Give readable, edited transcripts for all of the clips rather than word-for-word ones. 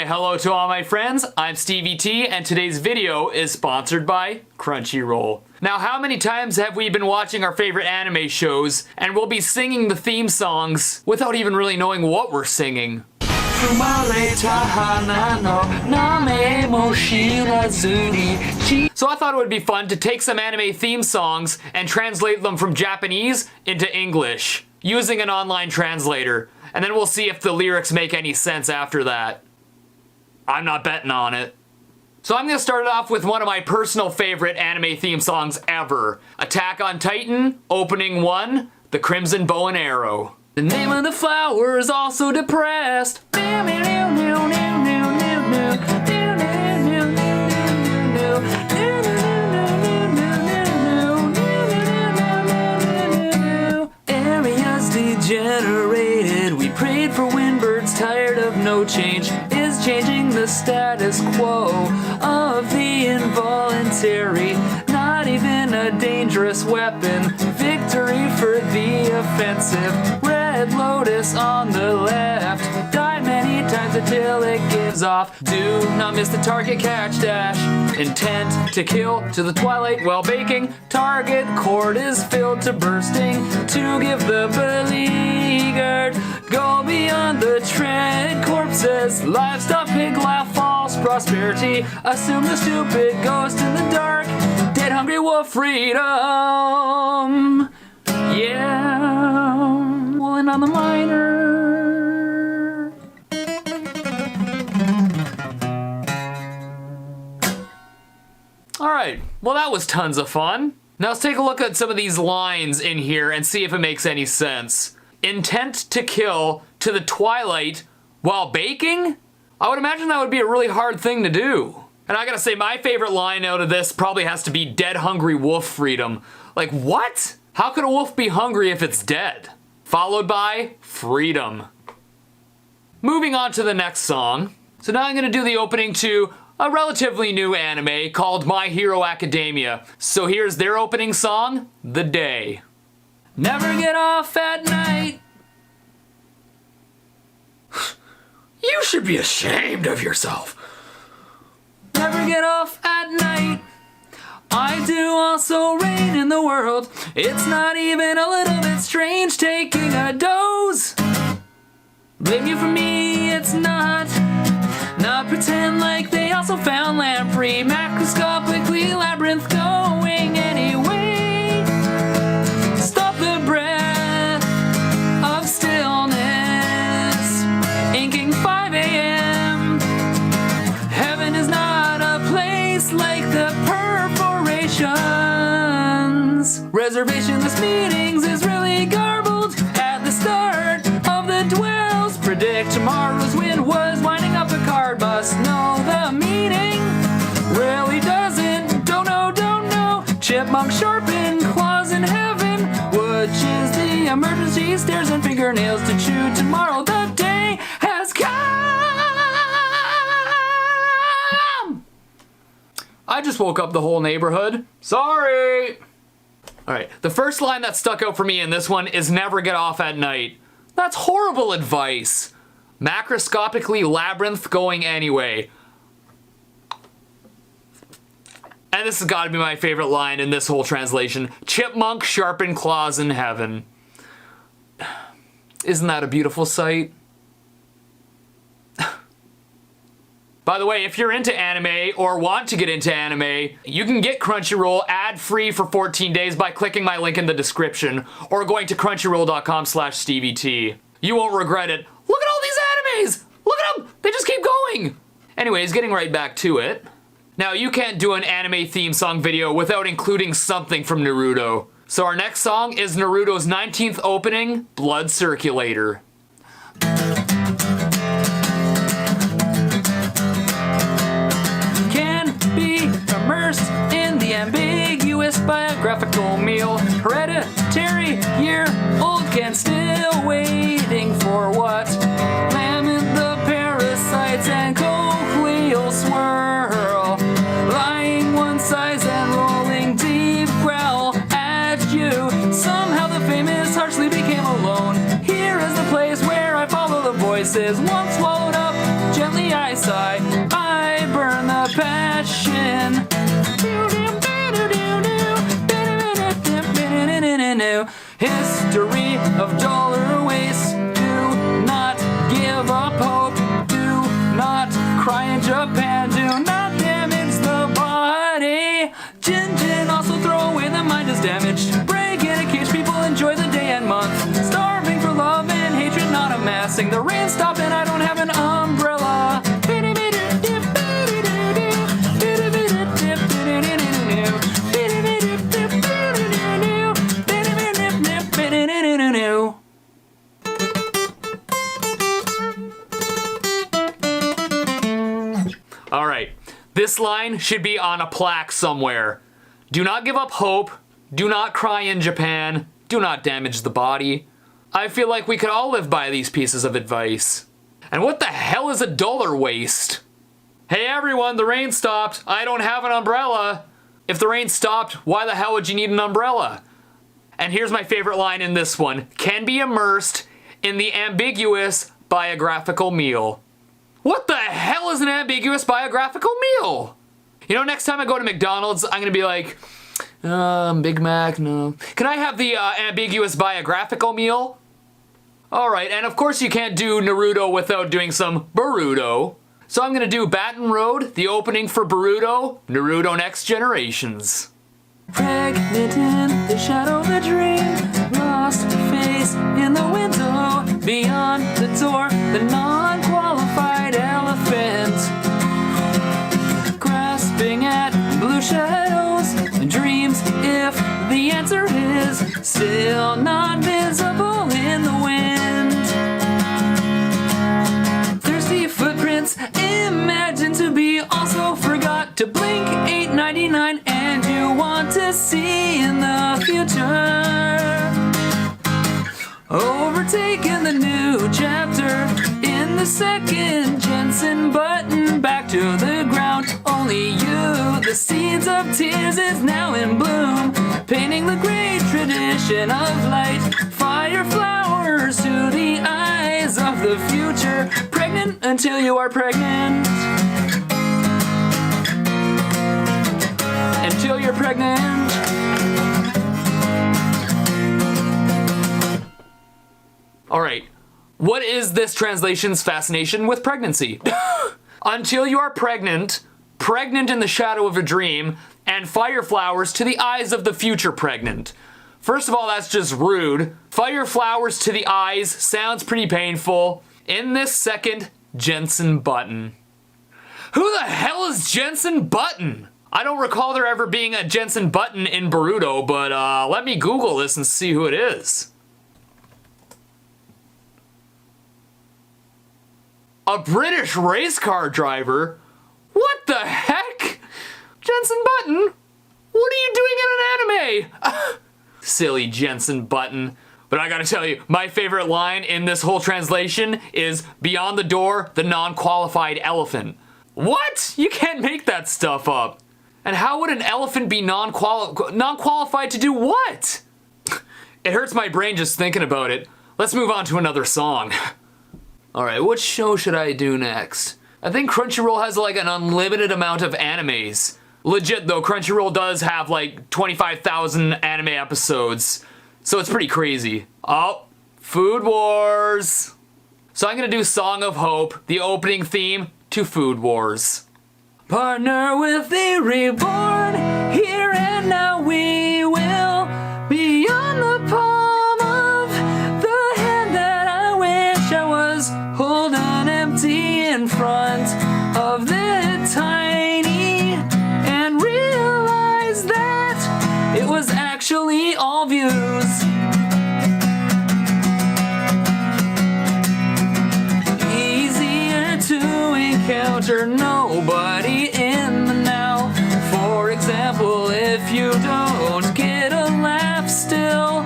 Hey, hello to all my friends, I'm STEVIE T, and today's video is sponsored by Crunchyroll. Now, how many times have we been watching our favorite anime shows, and we'll be singing the theme songs without even really knowing what we're singing? So I thought it would be fun to take some anime theme songs and translate them from Japanese into English, using an online translator, and then we'll see if the lyrics make any sense after that. I'm not betting on it. So I'm gonna start it off with one of my personal favorite anime theme songs ever. Attack on Titan, opening 1, The Crimson Bow and Arrow. The name of the flower is also depressed. Areas degenerated. We prayed for windbirds, tired of no change. Is changing the status quo of the involuntary. Not even a dangerous weapon. Victory for the offensive. Red Lotus on the left. Die many times until it gives off. Do not miss the target catch dash. Intent to kill to the twilight while baking. Target cord is filled to bursting. To give the beleaguered. Go beyond the tread corpses. Livestock, pig laugh, false prosperity. Assume the stupid ghost in the dark. Dead hungry wolf freedom. Yeah, woolen on the minor. Alright, well that was tons of fun. Now let's take a look at some of these lines in here and see if it makes any sense. Intent to kill to the twilight while baking? I would imagine that would be a really hard thing to do. And I gotta say, my favorite line out of this probably has to be dead hungry wolf freedom. Like, what? How could a wolf be hungry if it's dead? Followed by freedom. Moving on to the next song. So now I'm gonna do the opening to a relatively new anime called My Hero Academia. So here's their opening song, The Day. Never get off at night. You should be ashamed of yourself. Never get off at night. I do also reign in the world. It's not even a little bit strange taking a dose. Blame you for me, it's not. Not pretend like they also found lamprey. Macroscopically labyrinth going anyway. Stop the breath of stillness. Inking 5 a.m. Heaven is not a place like the perforations. Reservationless meetings is really garbled at the start of the dwells. Predict tomorrow's wind was winding up a card bus. No, the meaning really doesn't. Don't know. Chipmunk sharpen claws in heaven, which is the emergency stairs and fingernails to chew. Tomorrow the day has come. I just woke up the whole neighborhood. Sorry. Alright, the first line that stuck out for me in this one is never get off at night. That's horrible advice. Macroscopically labyrinth going anyway. And this has got to be my favorite line in this whole translation. Chipmunk sharpen claws in heaven. Isn't that a beautiful sight? By the way, if you're into anime or want to get into anime, you can get Crunchyroll ad-free for 14 days by clicking my link in the description or going to crunchyroll.com/StevieT. You won't regret it. Look at all these animes! Look at them! They just keep going! Anyways, getting right back to it. Now, you can't do an anime theme song video without including something from Naruto. So our next song is Naruto's 19th opening, Blood Circulator. Immersed in the ambiguous biographical meal. Hereditary, year-old can still waiting for what? Lament the parasites and cochleal swirl. Lying one size and rolling deep growl at you. Somehow the famous harshly became alone. Here is the place where I follow the voices once swallowed up. Gently I sigh. Alright, this line should be on a plaque somewhere. Do not give up hope. Do not cry in Japan. Do not damage the body. I feel like we could all live by these pieces of advice. And what the hell is a dollar waste? Hey everyone, the rain stopped. I don't have an umbrella. If the rain stopped, why the hell would you need an umbrella? And here's my favorite line in this one. Can be immersed in the ambiguous biographical meal. What the hell is an ambiguous biographical meal? You know, next time I go to McDonald's, I'm gonna be like, Big Mac, no. Can I have the ambiguous biographical meal? Alright, and of course you can't do Naruto without doing some Boruto. So I'm gonna do Baton Road, the opening for Boruto, Naruto Next Generations. Pregnant in the shadow of a dream, lost face in the window, beyond the door, the non-qualified elephant, grasping at blue shadows, dreams if the answer is still not visible in the wind. Thirsty footprints, imagine to be also forgot to blink, $8.99 and you want to see in the future. Overtaking the new chapter in the second Jensen button, back to the ground. Only you, the seeds of tears is now in bloom, painting the great tradition of light. Fire flowers to the eyes of the future. Pregnant until you are pregnant. Until you're pregnant. Alright, what is this translation's fascination with pregnancy? Until you are pregnant, pregnant in the shadow of a dream, and fire flowers to the eyes of the future pregnant. First of all, that's just rude. Fire flowers to the eyes sounds pretty painful. In this second, Jensen Button. Who the hell is Jensen Button? I don't recall there ever being a Jensen Button in Boruto, but let me Google this and see who it is. A British race car driver? What the heck? Jensen Button? What are you doing in an anime? Silly Jensen Button. But I gotta tell you, my favorite line in this whole translation is beyond the door, the non-qualified elephant. What? You can't make that stuff up. And how would an elephant be non-qualified to do what? It hurts my brain just thinking about it. Let's move on to another song. Alright, what show should I do next? I think Crunchyroll has like an unlimited amount of animes. Legit though, Crunchyroll does have like 25,000 anime episodes. So it's pretty crazy. Oh, Food Wars. So I'm gonna do Song of Hope, the opening theme to Food Wars. Partner with the reborn, here and now we will, beyond the palm of the hand that I wish I was holding empty in front of the tiny, and realize that it was actually all views. Easier to encounter nobody in the now. For example, if you don't get a laugh still,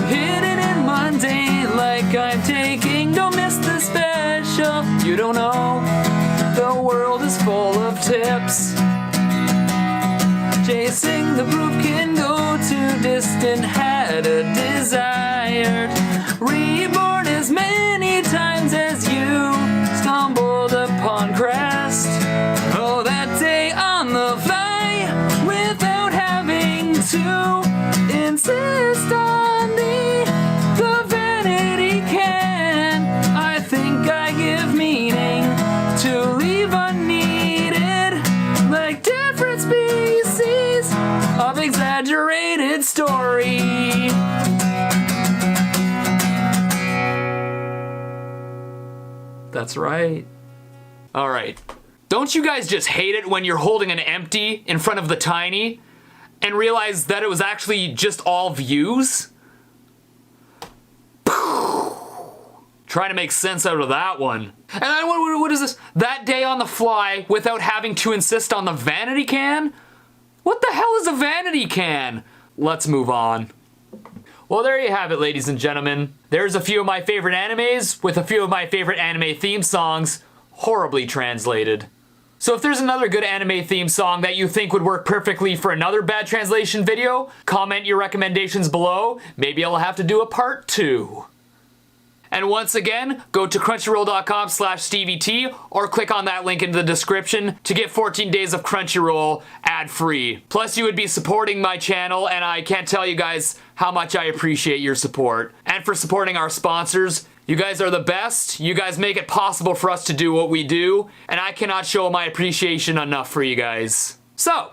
hidden in mundane like I'm taking, don't miss the special. You don't know, the world is full of tips. Chasing the proof can go too distant, had a desired reborn as many times as you stumbled upon crest. Oh, that day on the fly without having to insist on the vanity can. I think I give meaning to leave unneeded, like different species of exaggerated story. That's right. All right. Don't you guys just hate it when you're holding an empty in front of the tiny and realize that it was actually just all views? Trying to make sense out of that one. And then what is this? That day on the fly without having to insist on the vanity can? What the hell is a vanity can? Let's move on. Well, there you have it, ladies and gentlemen. There's a few of my favorite animes with a few of my favorite anime theme songs, horribly translated. So if there's another good anime theme song that you think would work perfectly for another bad translation video, comment your recommendations below. Maybe I'll have to do a part 2. And once again, go to crunchyroll.com/STEVIE T or click on that link in the description to get 14 days of Crunchyroll ad-free. Plus, you would be supporting my channel, and I can't tell you guys how much I appreciate your support. And for supporting our sponsors, you guys are the best. You guys make it possible for us to do what we do, and I cannot show my appreciation enough for you guys. So,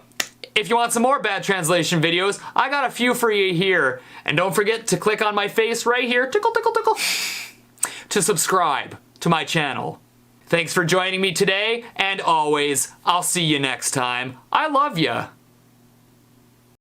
if you want some more bad translation videos, I got a few for you here. And don't forget to click on my face right here, tickle, tickle, tickle, to subscribe to my channel. Thanks for joining me today, and always, I'll see you next time. I love ya.